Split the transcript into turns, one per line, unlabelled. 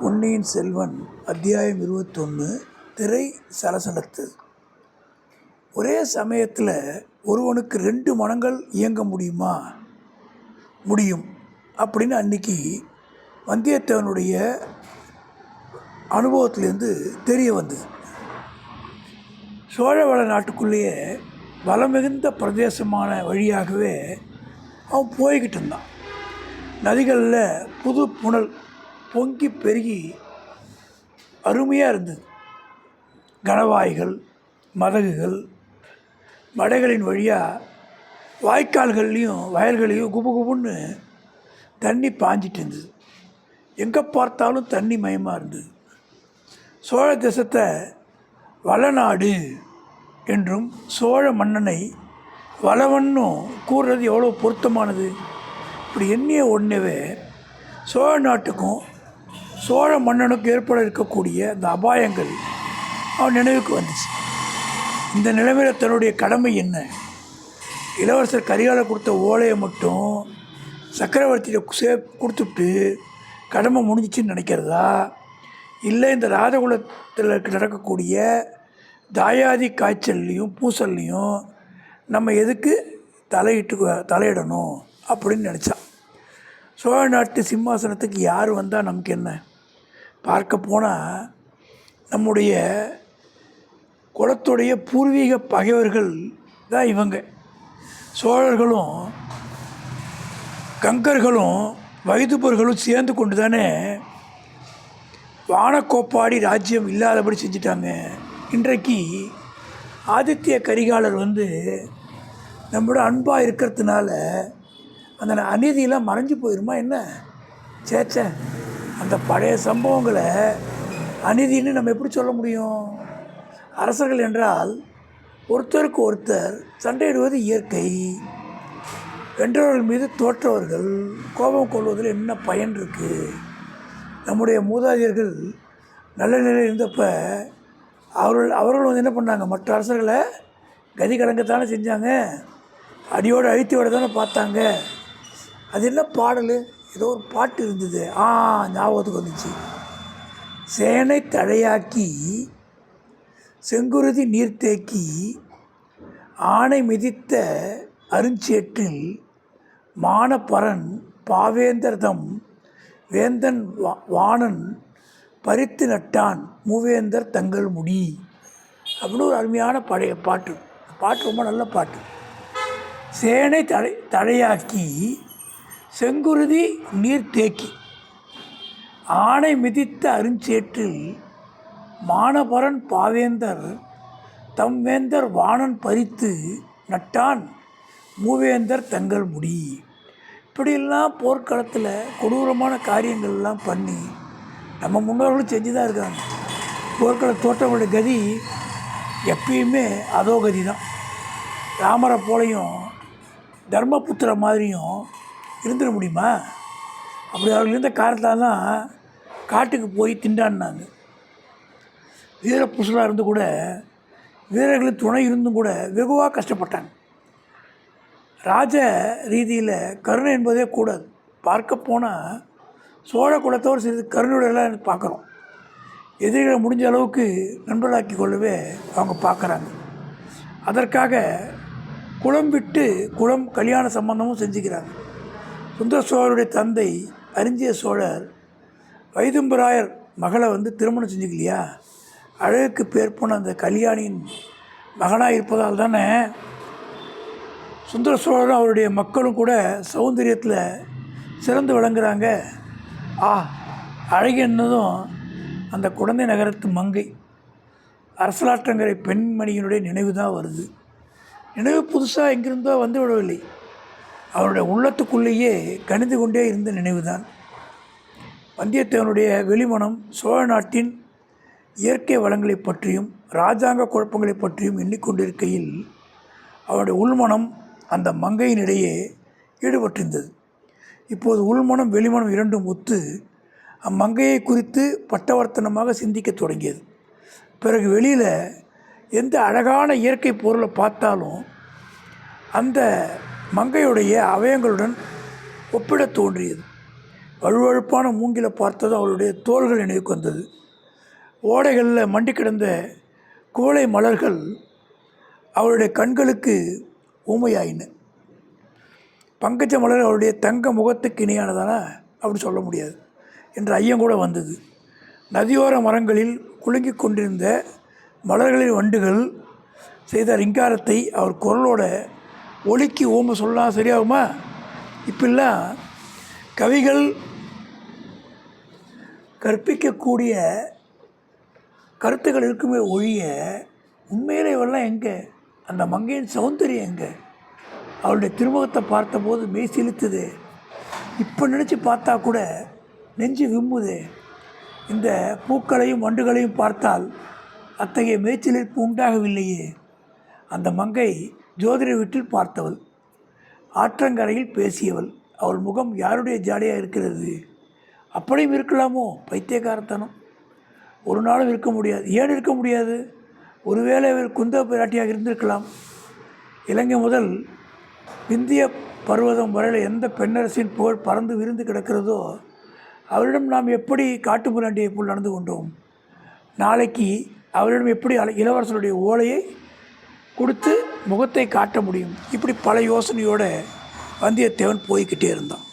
பொன்னியின் செல்வன் அத்தியாயம் 21. திரை சலசலத்தது. ஒரே சமயத்தில் ஒருவனுக்கு 2 மனங்கள் இயங்க முடியுமா? முடியும் அப்படின்னு அன்றைக்கி வந்தியத்தேவனுடைய அனுபவத்திலேருந்து தெரிய வந்தது. சோழவள நாட்டுக்குள்ளேயே வளம் மிகுந்த பிரதேசமான வழியாகவே அவன் போய்கிட்டு இருந்தான். நதிகளில் புது புனல் பொங்கி பெருகி அருமையாக இருந்தது. கணவாய்கள், மதகுகள், மடைகளின் வழியாக வாய்க்கால்கள்லேயும் வயல்களையும் குபு குபுன்னு தண்ணி பாஞ்சிட்டு இருந்தது. எங்கே பார்த்தாலும் தண்ணி மயமாக இருந்தது. சோழ தேசத்தை வளநாடு என்றும் சோழ மன்னனை வளவன்னும் கூறுறது எவ்வளோ பொருத்தமானது. இப்படி எண்ணிய உடனேவே சோழ நாட்டுக்கும் சோழ மன்னனுக்கும் ஏற்பட இருக்கக்கூடிய அந்த அபாயங்கள் அவன் நினைவுக்கு வந்துச்சு. இந்த நிலைமையில் தன்னுடைய கடமை என்ன? இளவரசர் கரிகாலர் கொடுத்த ஓலையை மட்டும் சக்கரவர்த்தியிட கொடுத்துட்டு கடமை முடிஞ்சிச்சின்னு நினைக்கிறதா, இல்லை இந்த ராஜகுலத்தில் நடக்கக்கூடிய தாயாதி காய்ச்சல்லையும் பூசல்லையும் நம்ம எதுக்கு தலையிடணும் அப்படின்னு நினச்சான். சோழ நாட்டு சிம்மாசனத்துக்கு யார் வந்தால் நமக்கு என்ன? பார்க்க போனால் நம்முடைய குலத்துடைய பூர்வீக பகைவர்கள் தான் இவங்க. சோழர்களும் கங்கர்களும் வைதுபர்களும் சேர்ந்து கொண்டு தானே வானக்கோப்பாடி ராஜ்யம் இல்லாதபடி செஞ்சிட்டாங்க. இன்றைக்கு ஆதித்ய கரிகாலர் நம்மளோட அன்பாக இருக்கிறதுனால அந்த அநீதியெல்லாம் மறைஞ்சு போயிடுமா என்ன? சேச்சே, அந்த பழைய சம்பவங்களை அநீதின்னு நம்ம எப்படி சொல்ல முடியும்? அரசர்கள் என்றால் ஒருத்தருக்கு ஒருத்தர் சண்டையிடுவது இயற்கை. வென்றவர்கள் மீது தோற்றவர்கள் கோபம் கொள்வதில் என்ன பயன் இருக்குது? நம்முடைய மூதாதையர்கள் நல்ல நிலையில் இருந்தப்போ அவர்கள் என்ன பண்ணாங்க? மற்ற அரசர்களை கதி கலங்கத்தானே செஞ்சாங்க. அடியோடு அழித்தியோட தானே பார்த்தாங்க. அது என்ன பாடல்? ஏதோ ஒரு பாட்டு இருந்தது, ஞாபகத்துக்கு வந்துச்சு. சேனை தழையாக்கி செங்குருதி நீர்த்தேக்கி ஆணை மிதித்த அருஞ்சேற்றில் மானப்பரன் பாவேந்தர்தம் வேந்தன் வாணன் பறித்து நட்டான் மூவேந்தர் தங்கள் முடி அப்படின்னு ஒரு அருமையான பழைய பாட்டு. பாட்டு ரொம்ப நல்ல பாட்டு. சேனை தழையாக்கி செங்குருதி நீர் தேக்கி ஆணை மிதித்த அருஞ்சேற்றில் மானபரன் பாவேந்தர் தம் வேந்தர் வாணன் பறித்து நட்டான் மூவேந்தர் தங்கள் முடி. இப்படியெல்லாம் போர்க்களத்தில் கொடூரமான காரியங்கள்லாம் பண்ணி நம்ம முன்னோர்களும் செஞ்சு தான் இருக்காங்க. போர்க்கள தோற்றங்களுடைய கதி எப்பயுமே அதோ கதி தான். ராமரை போலையும் தர்மபுத்திர மாதிரியும் இருந்துட முடியுமா? அப்படி அவர்கள் இருந்த காரணத்தால் தான் காட்டுக்கு போய் திண்டாடினாங்க. வீரப்புருஷராக இருந்து கூட, வீரர்களுக்கு துணை இருந்தும் கூட வெகுவாக கஷ்டப்பட்டாங்க. ராஜ ரீதியில் கருணை என்பதே கூடாது. பார்க்க போனால் சோழ குலத்தவர் சிறிது கருணையுடையெல்லாம் பார்க்குறோம். எதிரிகளை முடிஞ்ச அளவுக்கு நண்பர்களாக்கி கொள்ளவே அவங்க பார்க்குறாங்க. அதற்காக குலம் விட்டு குலம் கல்யாண சம்பந்தமும் செஞ்சுக்கிறாங்க. சுந்தர சோழருடைய தந்தை அரிஞ்சிய சோழர் வைதும்பராயர் மகளை திருமணம் செஞ்சுக்கலையா? அழகுக்கு பேர் போன அந்த கல்யாணியின் மகனாக இருப்பதால் தானே சுந்தர சோழரும் அவருடைய மக்களும் கூட சௌந்தரியத்தில் சிறந்து விளங்குறாங்க. அழகினதும் அந்த குழந்தை நகரத்து மங்கை அரசலாற்றங்கரை பெண்மணியினுடைய நினைவு தான் வருது. நினைவு புதுசாக எங்கிருந்தோ வந்து விடவில்லை. அவருடைய உள்ளத்துக்குள்ளேயே கணிந்து கொண்டே இருந்த நினைவு தான். வந்தியத்தேவனுடைய வெளிமனம் சோழ நாட்டின் இயற்கை வளங்களை பற்றியும் இராஜாங்க குழப்பங்களை பற்றியும் எண்ணிக்கொண்டிருக்கையில் அவருடைய உள்மனம் அந்த மங்கையினிடையே ஈடுபட்டிருந்தது. இப்போது உள்மனம் வெளிமனம் இரண்டும் ஒத்து அம்மங்கையை குறித்து பட்டவர்த்தனமாக சிந்திக்க தொடங்கியது. பிறகு வெளியில் எந்த அழகான இயற்கை பொருளை பார்த்தாலும் அந்த மங்கையுடைய அவயங்களுடன் ஒப்பிட தோன்றியது. வழுவழுப்பான மூங்கிலை பார்த்ததும் அவளுடைய தோள்கள் நினைவுக்கு வந்தது. ஓடைகளில் மண்டி கிடந்த குவளை மலர்கள் அவளுடைய கண்களுக்கு ஊமையாயின. பங்கஜ மலர் அவருடைய தங்க முகத்துக்கு இணையானதானா? அப்படி சொல்ல முடியாது என்ற ஐயம் கூட வந்தது. நதியோர மரங்களில் குலுங்கி கொண்டிருந்த மலர்களின் வண்டுகள் செய்த ரிங்காரத்தை அவர் குரலோட ஒலிக்கு ஊமை சொல்லலாம், சரியாகுமா? இப்பெல்லாம் கவிகள் கற்பிக்கக்கூடிய கருத்துக்கள் இருக்குமே ஒழிய உண்மையிலே இவெல்லாம் எங்கே? அந்த மங்கையின் சௌந்தரியம் எங்கே? அவளுடைய திருமுகத்தை பார்த்தபோது மெய் சிலுத்துது. இப்போ நினச்சி பார்த்தா கூட நெஞ்சு விம்முது. இந்த பூக்களையும் வண்டுகளையும் பார்த்தால் அத்தகைய மேய்ச்சலிற்பு உண்டாகவில்லையே. அந்த மங்கை ஜோதிட வீட்டில் பார்த்தவள், ஆற்றங்கரையில் பேசியவள். அவள் முகம் யாருடைய ஜாடையாக இருக்கிறது? அப்படியும் இருக்கலாமோ? பைத்தியக்காரத்தனம். ஒரு நாளும் இருக்க முடியாது. ஏன் இருக்க முடியாது? ஒருவேளை இவர் குந்தவ பிராட்டியாக இருந்திருக்கலாம். இலங்கை முதல் விந்திய பர்வதம் வரையில் எந்த பெண்ணரசின் புகழ் பறந்து விரிந்து கிடக்கிறதோ அவரிடம் நாம் எப்படி காட்டு மிராண்டியை போல் நடந்து கொண்டோம்? நாளைக்கு அவரிடம் எப்படி இளவரசனுடைய ஓலையை கொடுத்து முகத்தை காட்ட முடியும்? இப்படி பல யோசனையோடு வந்தியத்தேவன் போய்கிட்டே இருந்தான்.